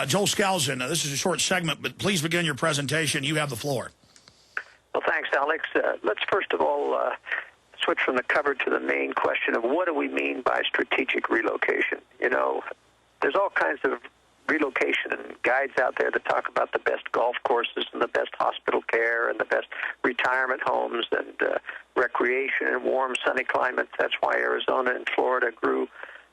Joel Skousen, this is a short segment, but please begin your presentation. You have the floor. Well, thanks, Alex. Let's first of all switch from the cover to the main question of what do we mean by strategic relocation. You know, there's all kinds of relocation guides out there that talk about the best golf courses and the best hospital care and the best retirement homes and recreation in warm, sunny climates. That's why Arizona and Florida grew,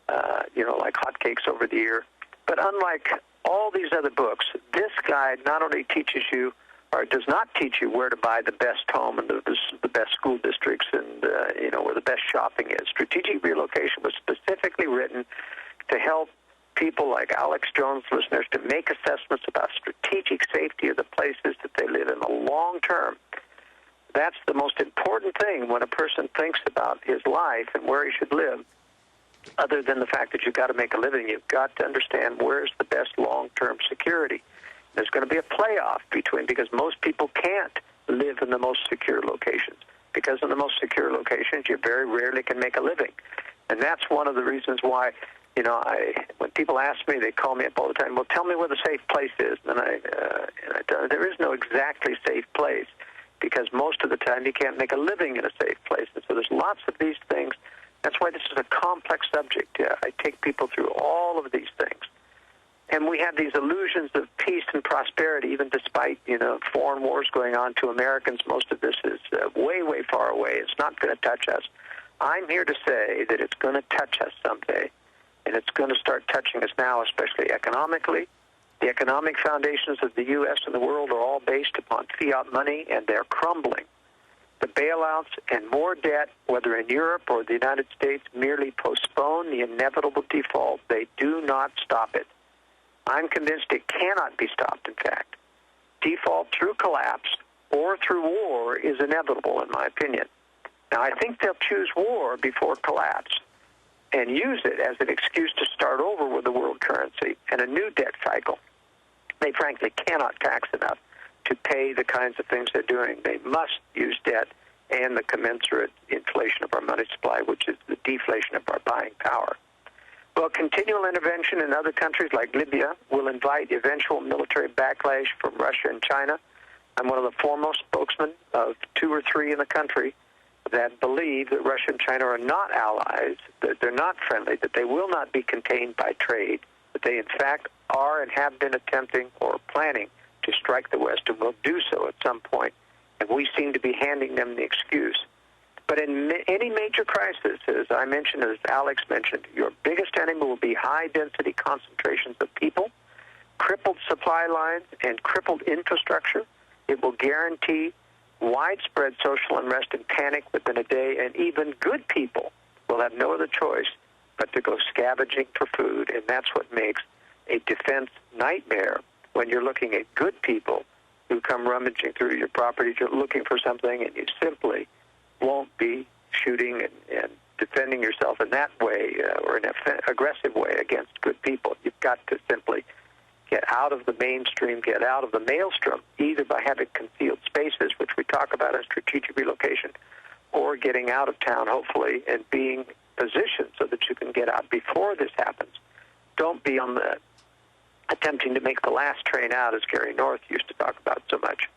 like hotcakes over the year. But unlike all these other books, this guide not only teaches you or does not teach you where to buy the best home and the best school districts and, where the best shopping is. Strategic relocation was specifically written to help people like Alex Jones listeners to make assessments about strategic safety of the places that they live in the long term. That's the most important thing when a person thinks about his life and where he should live. Other than the fact that you've got to make a living, you've got to understand where's the best long-term security. There's going to be a playoff because most people can't live in the most secure locations. Because in the most secure locations, you very rarely can make a living. And that's one of the reasons why, when people ask me, they call me up all the time, well, tell me where the safe place is. And I tell them, there is no exactly safe place because most of the time you can't make a living in a safe place. And so there's lots of these things. That's why this is a complex subject. I take people through all of these things. And we have these illusions of peace and prosperity, even despite, foreign wars going on to Americans. Most of this is way, way far away. It's not going to touch us. I'm here to say that it's going to touch us someday, and it's going to start touching us now, especially economically. The economic foundations of the U.S. and the world are all based upon fiat money, and they're crumbling. The bailouts and more debt, whether in Europe or the United States, merely postpone the inevitable default. They do not stop it. I'm convinced it cannot be stopped, in fact. Default through collapse or through war is inevitable, in my opinion. Now, I think they'll choose war before collapse and use it as an excuse to start over with the world currency and a new debt cycle. They frankly cannot tax enough to pay the kinds of things they're doing. They must use debt and the commensurate inflation of our money supply, which is the deflation of our buying power. Well, continual intervention in other countries like Libya will invite eventual military backlash from Russia and China. I'm one of the foremost spokesmen of 2 or 3 in the country that believe that Russia and China are not allies, that they're not friendly, that they will not be contained by trade, that they in fact are and have been attempting or planning to strike the West and will do so at some point, and we seem to be handing them the excuse. But in any major crisis, as I mentioned, as Alex mentioned, your biggest enemy will be high-density concentrations of people, crippled supply lines, and crippled infrastructure. It will guarantee widespread social unrest and panic within a day, and even good people will have no other choice but to go scavenging for food, and that's what makes a defense nightmare when you're looking at good people who come rummaging through your property, you're looking for something, and you simply won't be shooting and defending yourself in that way or in an aggressive way against good people. You've got to simply get out of the mainstream, get out of the maelstrom, either by having concealed spaces, which we talk about in strategic relocation, or getting out of town, hopefully, and being positioned so that you can get out before this happens. Don't be on the attempting to make the last train out, as Gary North used to talk about so much.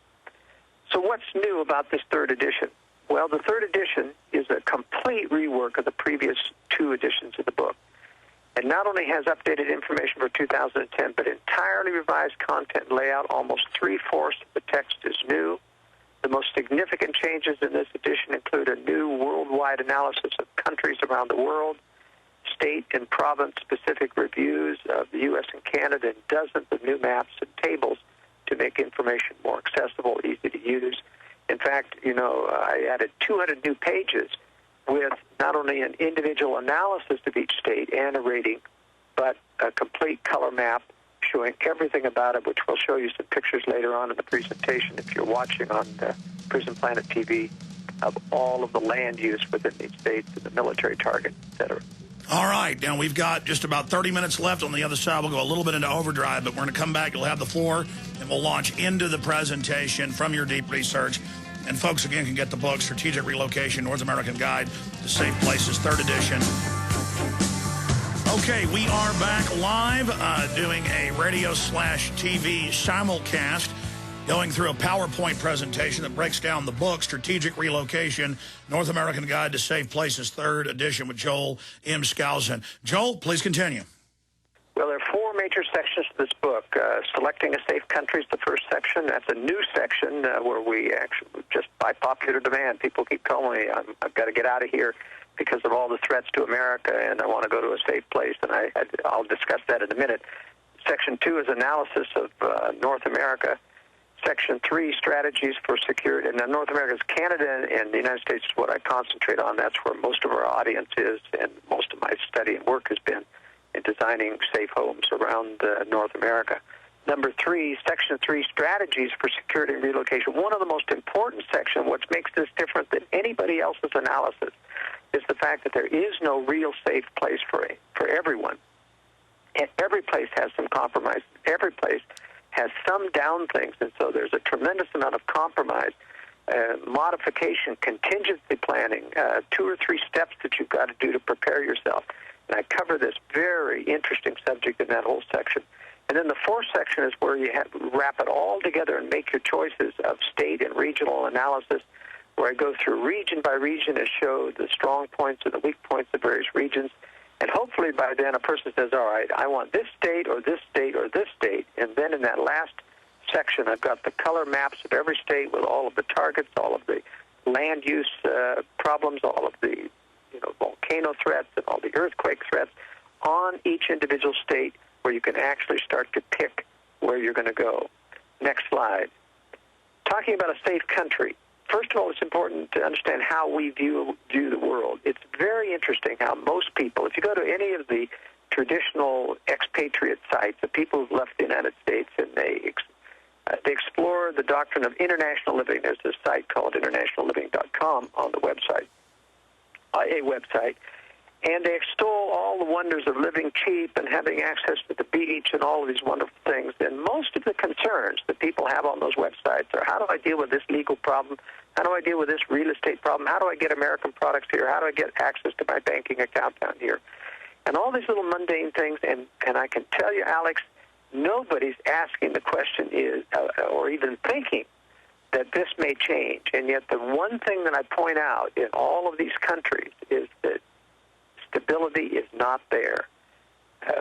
So what's new about this 3rd edition? Well, the 3rd edition is a complete rework of the previous 2 editions of the book. It not only has updated information for 2010, but entirely revised content and layout. Almost 3/4 of the text is new. The most significant changes in this edition include a new worldwide analysis of countries around the world, state and province-specific reviews of the U.S. and Canada, and dozens of new maps and tables to make information more accessible, easy to use. In fact, I added 200 new pages with not only an individual analysis of each state and a rating, but a complete color map showing everything about it, which we'll show you some pictures later on in the presentation if you're watching on Prison Planet TV of all of the land use within these states and the military target, et cetera. All right. Now, we've got just about 30 minutes left on the other side. We'll go a little bit into overdrive, but we're going to come back. You'll have the floor, and we'll launch into the presentation from your deep research. And folks, again, can get the book, Strategic Relocation, North American Guide to Safe Places, 3rd edition. Okay, we are back live doing a radio/TV simulcast, going through a PowerPoint presentation that breaks down the book, Strategic Relocation, North American Guide to Safe Places, 3rd edition with Joel M. Skousen. Joel, please continue. Well, there are 4 major sections to this book. Selecting a safe country is the first section. That's a new section where we actually, just by popular demand, people keep calling me, I've got to get out of here because of all the threats to America, and I want to go to a safe place, and I'll discuss that in a minute. Section 2 is analysis of North America. Section 3, strategies for security. And North America is Canada, and the United States is what I concentrate on. That's where most of our audience is, and most of my study and work has been in designing safe homes around North America. Number 3, Section 3, strategies for security and relocation. One of the most important sections, what makes this different than anybody else's analysis, is the fact that there is no real safe place for everyone. And every place has some compromise. Every place has some down things, and so there's a tremendous amount of compromise, modification, contingency planning, 2 or 3 steps that you've got to do to prepare yourself. And I cover this very interesting subject in that whole section. And then the 4th section is where you wrap it all together and make your choices of state and regional analysis, where I go through region by region and show the strong points and the weak points of various regions. And hopefully by then a person says, all right, I want this state or this state or this state. And then in that last section, I've got the color maps of every state with all of the targets, all of the land use problems, all of the volcano threats and all the earthquake threats on each individual state, where you can actually start to pick where you're going to go. Next slide. Talking about a safe country. First of all, it's important to understand how we view the world. It's very interesting how most people, if you go to any of the traditional ex-patriot sites, the people who've left the United States, and they explore the doctrine of international living. There's a site called internationalliving.com on the website, a website, and they extol all the wonders of living cheap and having access to the beach and all of these wonderful things. And most of the concerns that people have on those websites are, how do I deal with this legal problem? How do I deal with this real estate problem? How do I get American products here? How do I get access to my banking account down here? And all these little mundane things. And I can tell you, Alex, nobody's asking the question or even thinking that this may change. And yet the one thing that I point out in all of these countries is that stability is not there.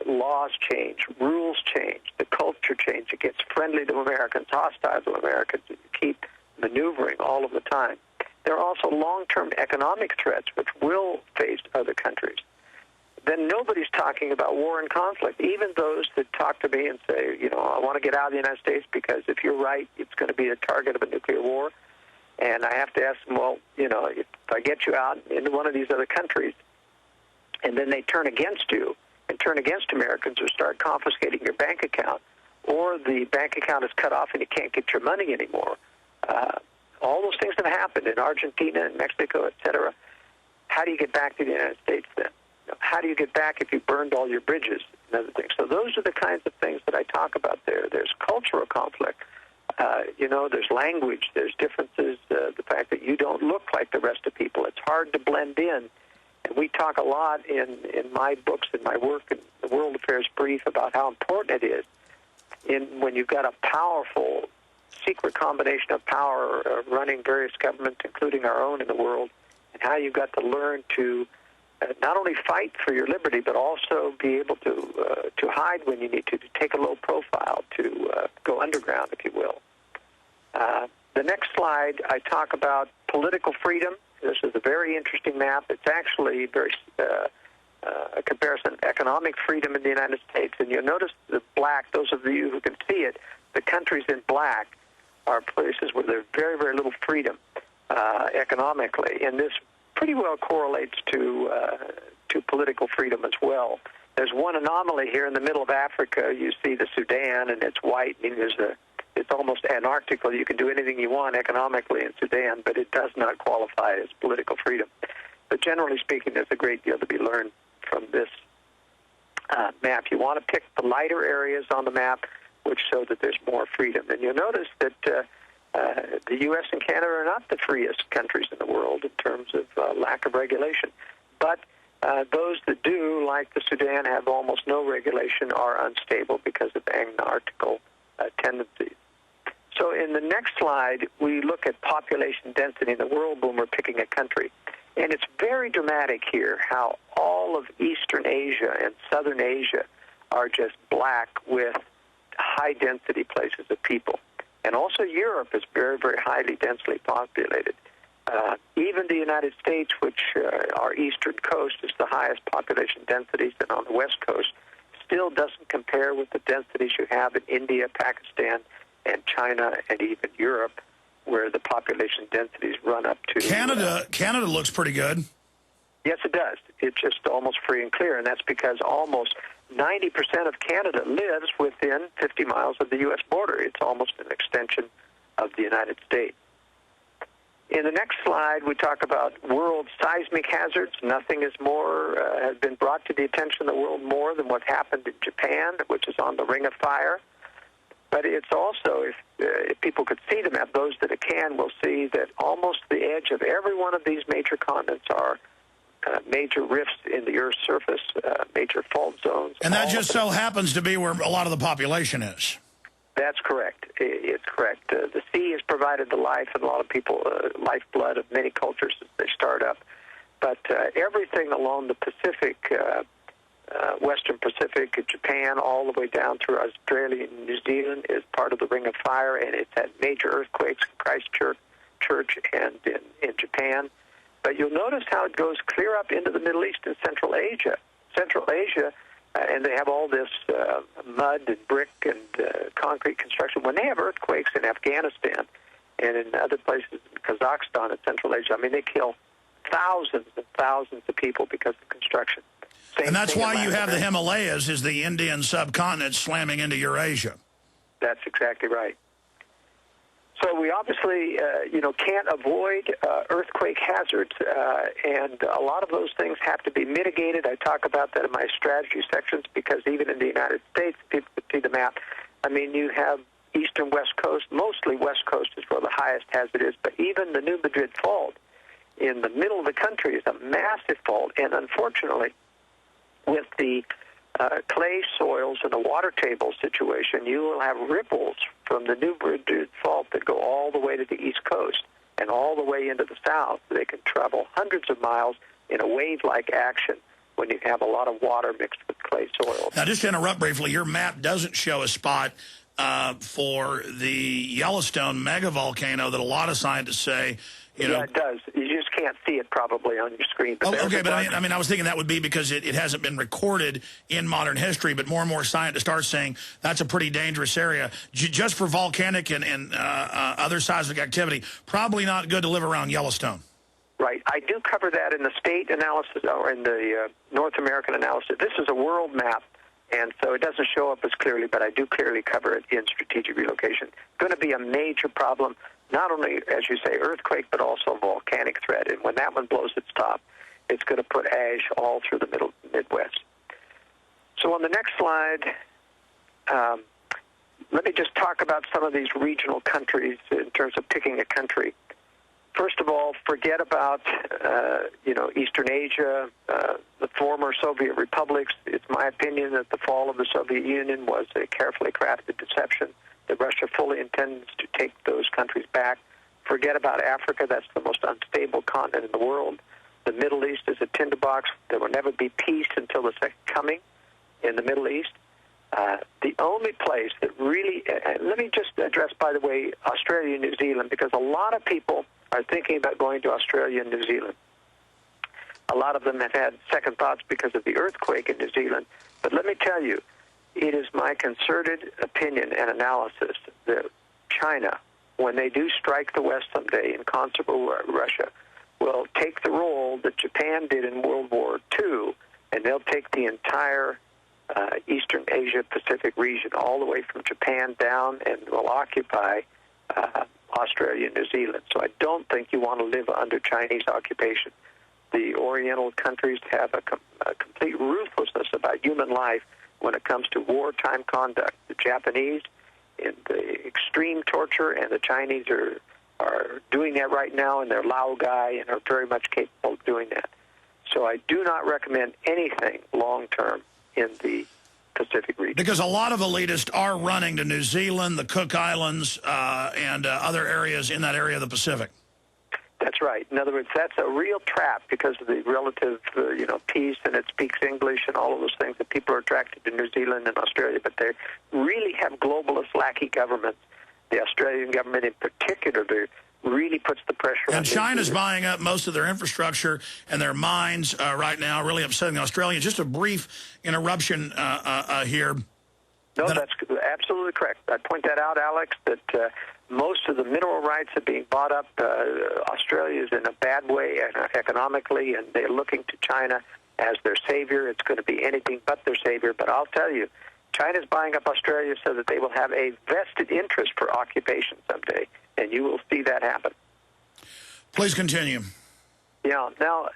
Laws change, rules change, the culture change. It gets friendly to Americans, hostile to Americans. You keep maneuvering all of the time. There are also long-term economic threats which will face other countries. Then nobody's talking about war and conflict. Even those that talk to me and say, I want to get out of the United States because if you're right, it's going to be the target of a nuclear war. And I have to ask them, well, if I get you out into one of these other countries, and then they turn against you and turn against Americans or start confiscating your bank account, or the bank account is cut off and you can't get your money anymore. All those things have happened in Argentina and Mexico, etc. How do you get back to the United States then? How do you get back if you burned all your bridges and other things? So those are the kinds of things that I talk about there. There's cultural conflict. There's language. There's differences. The fact that you don't look like the rest of people. It's hard to blend in. And we talk a lot in my books and my work in the World Affairs Brief about how important it is when you've got a powerful secret combination of power running various governments, including our own in the world, and how you've got to learn to not only fight for your liberty, but also be able to hide when you need to take a low profile, to go underground, if you will. The next slide, I talk about political freedom. This is a very interesting map. It's actually a comparison of economic freedom in the United States. And you'll notice the black, those of you who can see it, the countries in black are places where there's very, very little freedom economically. And this pretty well correlates to political freedom as well. There's one anomaly here in the middle of Africa. You see the Sudan, and it's white, meaning it's almost anarchical. You can do anything you want economically in Sudan, but it does not qualify as political freedom. But generally speaking, there's a great deal to be learned from this map. You want to pick the lighter areas on the map, which show that there's more freedom. And you'll notice that the U.S. and Canada are not the freest countries in the world in terms of lack of regulation. But Those that do, like the Sudan, have almost no regulation, are unstable because of anarchical tendencies. So in the next slide, we look at population density in the world when we're picking a country. And it's very dramatic here how all of Eastern Asia and Southern Asia are just black with high-density places of people. And also Europe is very, very highly densely populated. Even the United States, which our eastern coast is the highest population densities than on the west coast, still doesn't compare with the densities you have in India, Pakistan, and China, and even Europe, where the population densities run up to... Canada looks pretty good. Yes, it does. It's just almost free and clear, and that's because almost 90% of Canada lives within 50 miles of the U.S. border. It's almost an extension of the United States. In the next slide, we talk about world seismic hazards. Nothing is more, has been brought to the attention of the world more than what happened in Japan, which is on the Ring of Fire. But it's also, if people could see the map, those that can will see that almost the edge of every one of these major continents are major rifts in the Earth's surface, major fault zones. And that just so happens to be where a lot of the population is. That's correct. It's correct. The sea has provided the life and a lot of people, lifeblood of many cultures as they start up. But everything along the Pacific, Western Pacific, Japan, all the way down through Australia and New Zealand is part of the Ring of Fire, and it's had major earthquakes in Christchurch and in Japan. But you'll notice how it goes clear up into the Middle East and Central Asia. Central Asia, and they have all this mud and brick and concrete construction. When they have earthquakes in Afghanistan and in other places, in Kazakhstan and Central Asia, I mean, they kill thousands and thousands of people because of construction. And that's why you have the Himalayas, is the Indian subcontinent slamming into Eurasia. That's exactly right. So we obviously, can't avoid earthquake hazards, and a lot of those things have to be mitigated. I talk about that in my strategy sections because even in the United States, people could see the map. I mean, you have east and west coast. Mostly west coast is where the highest hazard is, but even the New Madrid Fault in the middle of the country is a massive fault, and unfortunately, with the clay soils and the water table situation, you will have ripples from the New Madrid Fault that go all the way to the east coast and all the way into the south. They can travel hundreds of miles in a wave-like action when you have a lot of water mixed with clay soil. Now, just to interrupt briefly, your map doesn't show a spot for the Yellowstone megavolcano that a lot of scientists say, Yeah, it does. You just can't see it probably on your screen. But okay, but I mean, I was thinking that would be because it hasn't been recorded in modern history, but more and more scientists are saying that's a pretty dangerous area. Just for volcanic and other seismic activity, probably not good to live around Yellowstone. Right. I do cover that in the state analysis or in the North American analysis. This is a world map, and so it doesn't show up as clearly, but I do clearly cover it in strategic relocation. It's going to be a major problem. Not only, as you say, earthquake, but also volcanic threat. And when that one blows its top, it's going to put ash all through the Midwest. So on the next slide, let me just talk about some of these regional countries in terms of picking a country. First of all, forget about, Eastern Asia, the former Soviet republics. It's my opinion that the fall of the Soviet Union was a carefully crafted deception, that Russia fully intends to take those countries back. Forget about Africa. That's the most unstable continent in the world. The Middle East is a tinderbox. There will never be peace until the second coming in the Middle East. The only place that really, let me just address, by the way, Australia and New Zealand, because a lot of people are thinking about going to Australia and New Zealand. A lot of them have had second thoughts because of the earthquake in New Zealand. But let me tell you, it is my concerted opinion and analysis that China, when they do strike the West someday in concert with Russia, will take the role that Japan did in World War II, and they'll take the entire Eastern Asia-Pacific region, all the way from Japan down, and will occupy Australia and New Zealand. So I don't think you want to live under Chinese occupation. The Oriental countries have a complete ruthlessness about human life when it comes to wartime conduct. The Japanese in the extreme torture, and the Chinese are doing that right now, and they're Laogai and are very much capable of doing that. So I do not recommend anything long-term in the Pacific region. Because a lot of elitists are running to New Zealand, the Cook Islands, and other areas in that area of the Pacific. That's right. In other words, that's a real trap because of the relative, peace, and it speaks English and all of those things that people are attracted to New Zealand and Australia, but they really have globalist, lackey governments. The Australian government in particular really puts the pressure on. And China's buying up most of their infrastructure and their mines right now, really upsetting the Australians. Just a brief interruption here. No, that's absolutely correct. I point that out, Alex, that most of the mineral rights are being bought up. Australia is in a bad way economically, and they're looking to China as their savior. It's going to be anything but their savior. But I'll tell you, China's buying up Australia so that they will have a vested interest for occupation someday, and you will see that happen. Please continue. Yeah. Now,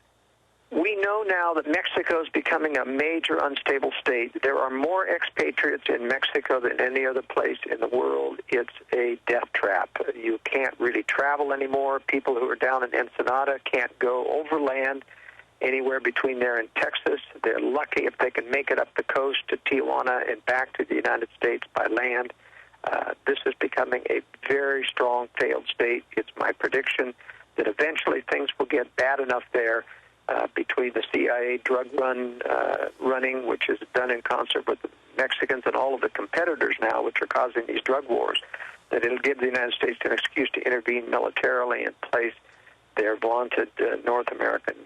we know now that Mexico is becoming a major unstable state. There are more expatriates in Mexico than any other place in the world. It's a death trap. You can't really travel anymore. People who are down in Ensenada can't go overland anywhere between there and Texas. They're lucky if they can make it up the coast to Tijuana and back to the United States by land. This is becoming a very strong failed state. It's my prediction that eventually things will get bad enough there between the CIA drug running, which is done in concert with the Mexicans and all of the competitors now, which are causing these drug wars, that it'll give the United States an excuse to intervene militarily and place their vaunted North American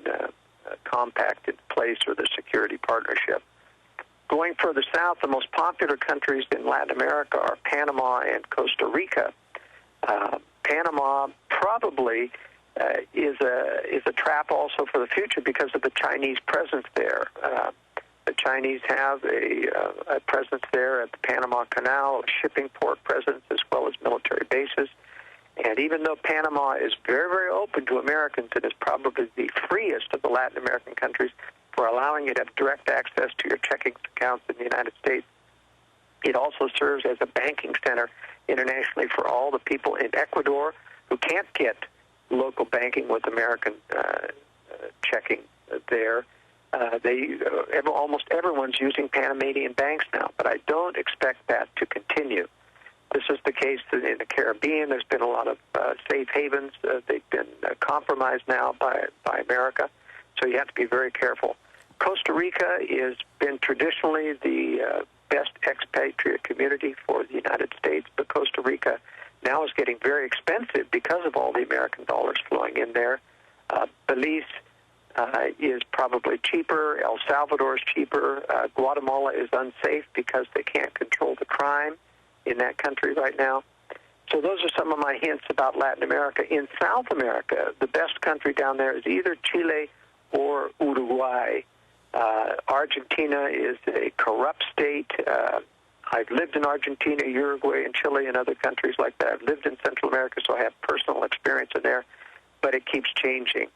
compact in place, or the security partnership. Going further south, the most popular countries in Latin America are Panama and Costa Rica. Panama probably is a trap also for the future because of the Chinese presence there. The Chinese have a presence there at the Panama Canal, a shipping port presence, as well as military bases. And even though Panama is very, very open to Americans and is probably the freest of the Latin American countries for allowing you to have direct access to your checking accounts in the United States, it also serves as a banking center internationally for all the people in Ecuador who can't get local banking with American checking there. Almost everyone's using Panamanian banks now, but I don't expect that to continue. This is the case in the Caribbean. There's been a lot of safe havens. They've been compromised now by America, so you have to be very careful. Costa Rica has been traditionally the best expatriate community for the United States, but Costa Rica now is getting very expensive because of all the American dollars flowing in there. Belize is probably cheaper. El Salvador is cheaper. Guatemala is unsafe because they can't control the crime in that country right now. So those are some of my hints about Latin America. In South America, the best country down there is either Chile or Uruguay. Argentina is a corrupt state. I've lived in Argentina, Uruguay, and Chile, and other countries like that. I've lived in Central America, so I have personal experience in there, but it keeps changing.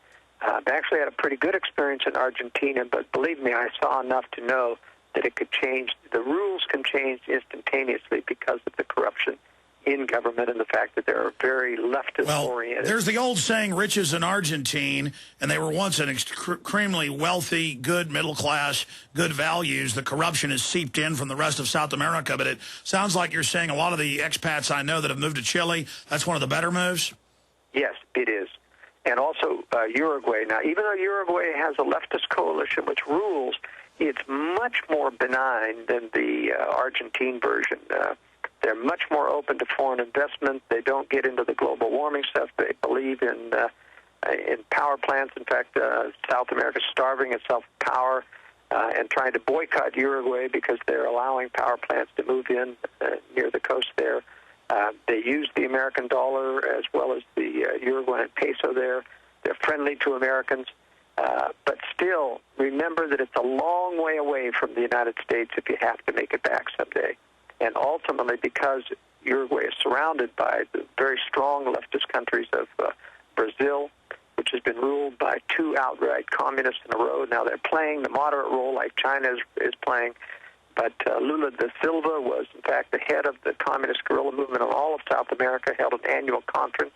I actually had a pretty good experience in Argentina, but believe me, I saw enough to know that it could change. The rules can change instantaneously because of the corruption in government and the fact that they're very leftist-oriented. Well, there's the old saying, rich is in Argentine, and they were once an extremely wealthy, good middle class, good values. The corruption has seeped in from the rest of South America, but it sounds like you're saying a lot of the expats I know that have moved to Chile, that's one of the better moves? Yes, it is. And also Uruguay. Now, even though Uruguay has a leftist coalition which rules, it's much more benign than the Argentine version. They're much more open to foreign investment. They don't get into the global warming stuff. They believe in power plants. In fact, South America is starving itself of power and trying to boycott Uruguay because they're allowing power plants to move in near the coast there. They use the American dollar as well as the Uruguayan peso there. They're friendly to Americans. But still, remember that it's a long way away from the United States if you have to make it back someday. And ultimately, because Uruguay is surrounded by the very strong leftist countries of Brazil, which has been ruled by two outright communists in a row. Now they're playing the moderate role like China is playing. But Lula da Silva was, in fact, the head of the communist guerrilla movement in all of South America, held an annual conference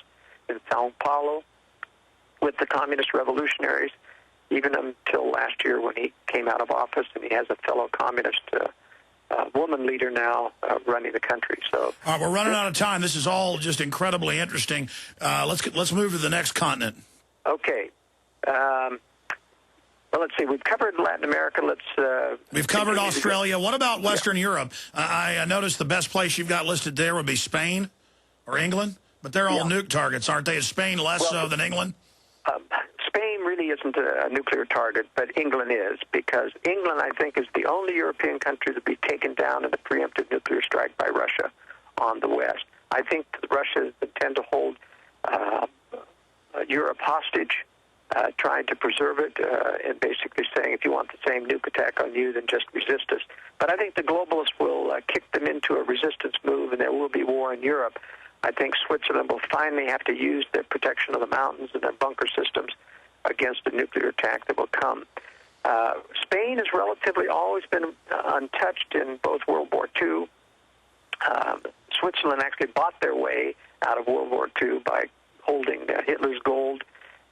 in Sao Paulo with the communist revolutionaries. even until last year when he came out of office, and he has a fellow communist woman leader now running the country. So all right, we're running out of time. This is all just incredibly interesting. Let's move to the next continent. Okay. Well, let's see. We've covered Latin America. We've covered Australia. What about Western Europe? I noticed the best place you've got listed there would be Spain or England, but they're all nuke targets, aren't they? Is Spain less so than England? Spain really isn't a nuclear target, but England is, because England, I think, is the only European country to be taken down in a preemptive nuclear strike by Russia on the West. I think Russia intends to hold Europe hostage, trying to preserve it, and basically saying, if you want the same nuke attack on you, then just resist us. But I think the globalists will kick them into a resistance move, and there will be war in Europe. I think Switzerland will finally have to use their protection of the mountains and their bunker systems against a nuclear attack that will come. Spain has relatively always been untouched in both World War II. Switzerland actually bought their way out of World War II by holding Hitler's gold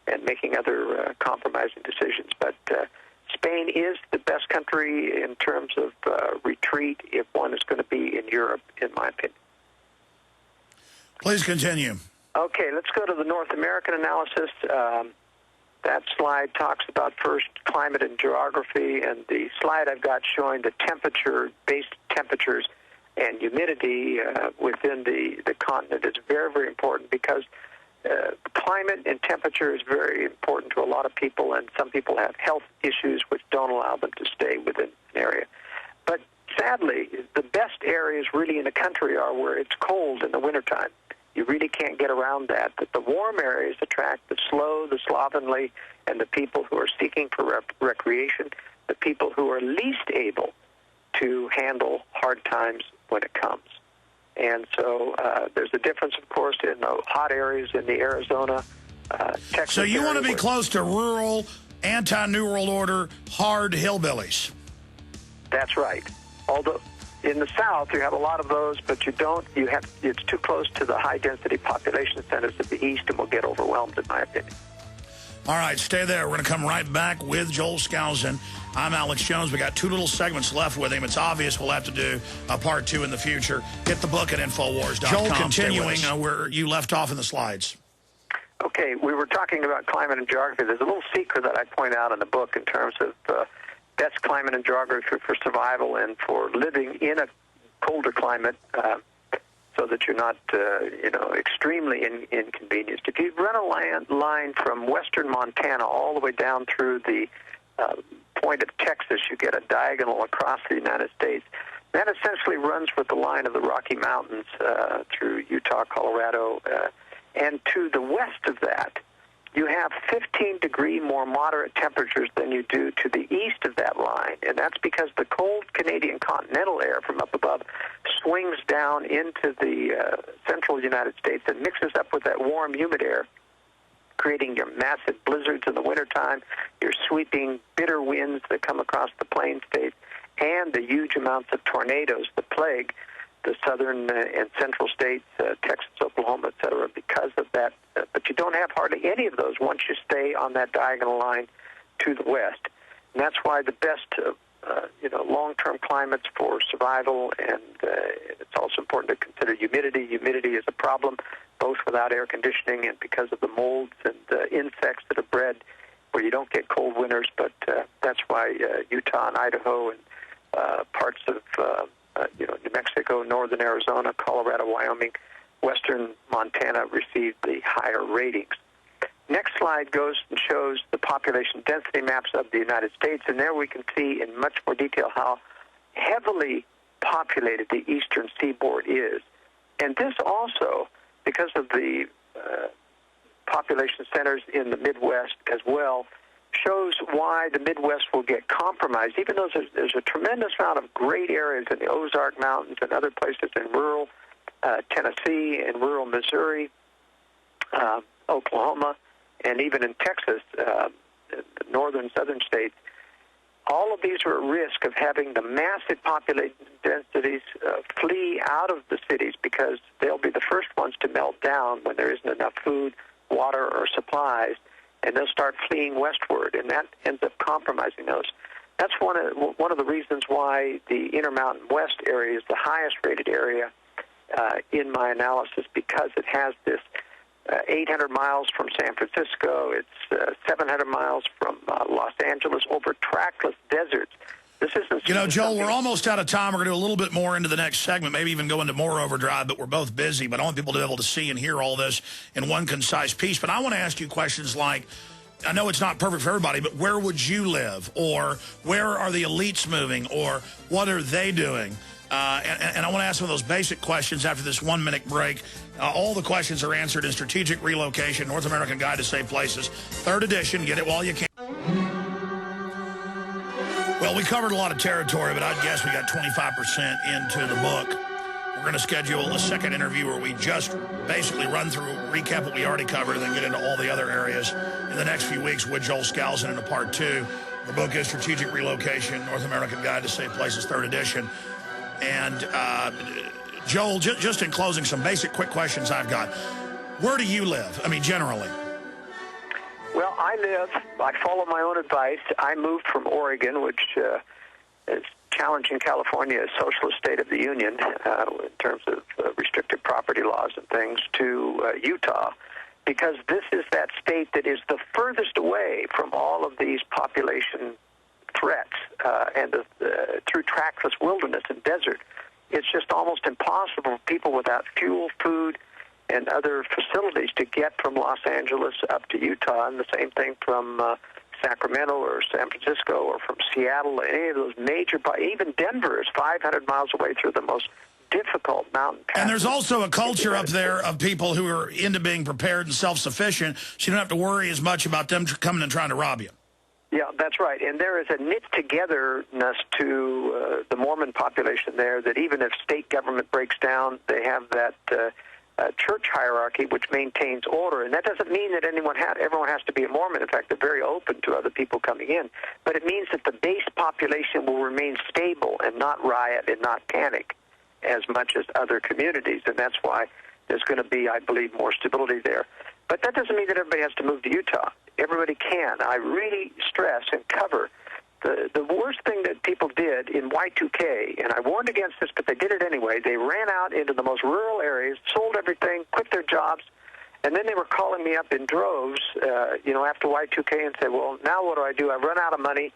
and making other compromising decisions. But Spain is the best country in terms of retreat if one is going to be in Europe, in my opinion. Please continue. Okay, let's go to the North American analysis. That slide talks about first climate and geography, and the slide I've got showing the temperature-based temperatures and humidity within the continent is very, very important, because climate and temperature is very important to a lot of people, and some people have health issues which don't allow them to stay within an area. But sadly, the best areas really in the country are where it's cold in the wintertime. You really can't get around that. But the warm areas attract the slow, the slovenly, and the people who are seeking for recreation, the people who are least able to handle hard times when it comes. And so there's a difference, of course, in the hot areas in the Arizona, Texas. So you want to be close to rural, anti-New World Order, hard hillbillies. That's right. Although in the South, you have a lot of those, but you don't. It's too close to the high-density population centers of the East, and will get overwhelmed, in my opinion. All right, stay there. We're going to come right back with Joel Skousen. I'm Alex Jones. We got 2 little segments left with him. It's obvious we'll have to do a part 2 in the future. Get the book at Infowars.com. Joel, continuing where you left off in the slides. Okay, we were talking about climate and geography. There's a little secret that I point out in the book in terms of best climate and geography for survival and for living in a colder climate, so that you're not, extremely inconvenienced. If you run a line from western Montana all the way down through the point of Texas, you get a diagonal across the United States. That essentially runs with the line of the Rocky Mountains through Utah, Colorado, and to the west of that, you have 15-degree more moderate temperatures than you do to the east of that line, and that's because the cold Canadian continental air from up above swings down into the central United States and mixes up with that warm, humid air, creating your massive blizzards in the wintertime, your sweeping, bitter winds that come across the plain states, and the huge amounts of tornadoes that plague the southern and central states, Texas, Oklahoma, et cetera, because of that. But you don't have hardly any of those once you stay on that diagonal line to the west. And that's why the best, long-term climates for survival, and it's also important to consider humidity. Humidity is a problem, both without air conditioning and because of the molds and insects that are bred where you don't get cold winters. But that's why Utah and Idaho and parts of New Mexico, northern Arizona, Colorado, Wyoming, western Montana receive the higher ratings. Next slide goes and shows the population density maps of the United States, and there we can see in much more detail how heavily populated the eastern seaboard is. And this also, because of the population centers in the Midwest as well, shows why the Midwest will get compromised, even though there's a tremendous amount of great areas in the Ozark Mountains and other places in rural Tennessee and rural Missouri, Oklahoma, and even in Texas, the northern southern states. All of these are at risk of having the massive population densities flee out of the cities, because they'll be the first ones to melt down when there isn't enough food, water, or supplies. and they'll start fleeing westward, and that ends up compromising those. That's one of the reasons why the Intermountain West area is the highest rated area in my analysis, because it has this 800 miles from San Francisco. It's 700 miles from Los Angeles over trackless deserts. This isn't. You know, Joel, we're almost out of time. We're going to do a little bit more into the next segment, maybe even go into more overdrive, but we're both busy. But I want people to be able to see and hear all this in one concise piece. But I want to ask you questions like, I know it's not perfect for everybody, but where would you live? Or where are the elites moving? Or what are they doing? And I want to ask some of those basic questions after this 1 minute break. All the questions are answered in Strategic Relocation, North American Guide to Safe Places, 3rd edition. Get it while you can. Well, we covered a lot of territory, but I'd guess we got 25% into the book. We're going to schedule a second interview where we just basically run through, recap what we already covered, and then get into all the other areas in the next few weeks with Joel Skousen in a part 2. The book is Strategic Relocation, North American Guide to Safe Places, 3rd edition. And Joel, just in closing, some basic quick questions I've got. Where do you live? I mean, generally. Well, I follow my own advice. I moved from Oregon, which is challenging California as socialist state of the union in terms of restricted property laws and things, to Utah, because this is that state that is the furthest away from all of these population threats and through trackless wilderness and desert. It's just almost impossible for people without fuel, food, and other facilities to get from Los Angeles up to Utah, and the same thing from Sacramento or San Francisco or from Seattle, any of those major, even Denver is 500 miles away through the most difficult mountain passes. And there's also a culture up there of people who are into being prepared and self-sufficient, so you don't have to worry as much about them coming and trying to rob you. Yeah, that's right. And there is a knit-togetherness to the Mormon population there, that even if state government breaks down, they have that church hierarchy which maintains order. And that doesn't mean that everyone has to be a Mormon. In fact, they're very open to other people coming in. But it means that the base population will remain stable and not riot and not panic as much as other communities. And that's why there's going to be, I believe, more stability there. But that doesn't mean that everybody has to move to Utah. Everybody can. I really stress and cover the worst thing that people did in Y2K, and I warned against this, but they did it anyway. They ran out into the most rural areas, sold everything, quit their jobs, and then they were calling me up in droves, after Y2K and said, well, now what do? I've run out of money.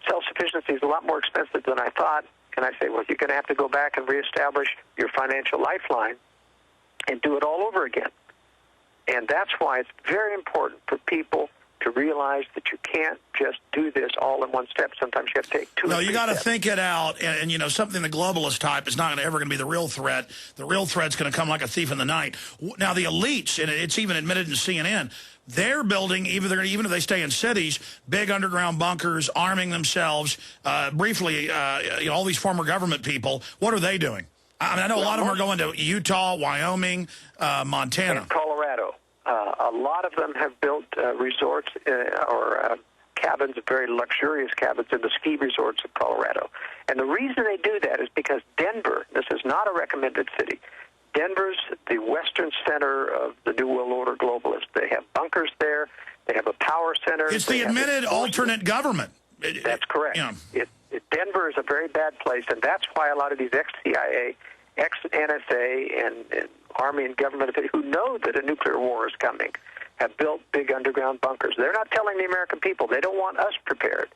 Self-sufficiency is a lot more expensive than I thought. And I say, well, you're going to have to go back and reestablish your financial lifeline and do it all over again. And that's why it's very important for people to realize that you can't just do this all in one step. Sometimes you have to take two. No, you got to think it out. And something the globalist type is not ever going to be the real threat. The real threat's going to come like a thief in the night. Now, the elites, and it's even admitted in CNN, they're building, even if they stay in cities, big underground bunkers, arming themselves. Briefly, all these former government people, what are they doing? I mean, I know a lot of them are going to Utah, Wyoming, Montana. And Colorado. A lot of them have built resorts or cabins, very luxurious cabins in the ski resorts of Colorado. And the reason they do that is because Denver, this is not a recommended city, Denver's the western center of the New World Order globalists. They have bunkers there. They have a power center. It's the admitted alternate government. That's correct. Yeah. Denver is a very bad place, and that's why a lot of these ex-CIA, ex-NSA, and Army and government who know that a nuclear war is coming have built big underground bunkers. They're not telling the American people. They don't want us prepared,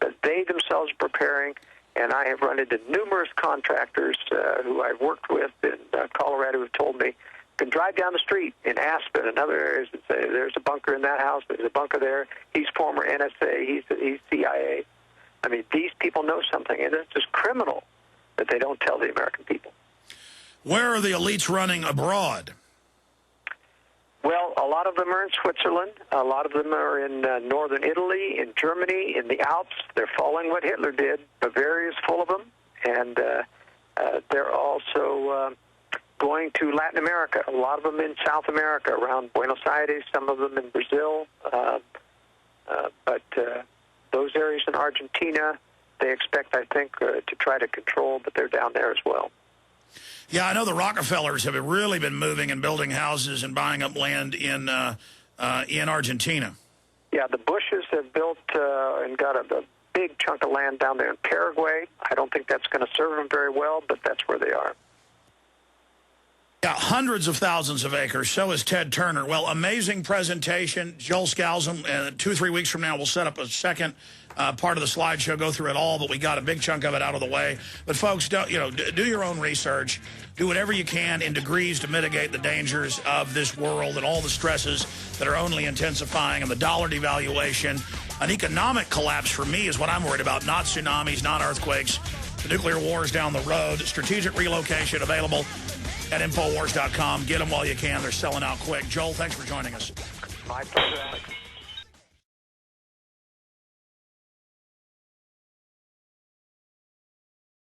but they themselves are preparing. And I have run into numerous contractors who I've worked with in Colorado who have told me, you can drive down the street in Aspen and other areas and say, there's a bunker in that house, there's a bunker there. He's former NSA, he's CIA. I mean, these people know something, and it's just criminal that they don't tell the American people. Where are the elites running abroad? Well, a lot of them are in Switzerland. A lot of them are in northern Italy, in Germany, in the Alps. They're following what Hitler did. Bavaria is full of them. And they're also going to Latin America. A lot of them in South America, around Buenos Aires, some of them in Brazil. But those areas in Argentina, they expect, I think, to try to control, but they're down there as well. Yeah, I know the Rockefellers have really been moving and building houses and buying up land in Argentina. Yeah, the Bushes have built and got a big chunk of land down there in Paraguay. I don't think that's going to serve them very well, but that's where they are. Yeah, hundreds of thousands of acres. So is Ted Turner. Well, amazing presentation. Joel Skousen, 2 or 3 weeks from now, we'll set up a second part of the slideshow, go through it all, but we got a big chunk of it out of the way. But folks, don't, do your own research. Do whatever you can in degrees to mitigate the dangers of this world and all the stresses that are only intensifying, and the dollar devaluation. An economic collapse for me is what I'm worried about, not tsunamis, not earthquakes, the nuclear wars down the road. Strategic relocation available at Infowars.com. Get them while you can. They're selling out quick. Joel, thanks for joining us. My pleasure, Alex.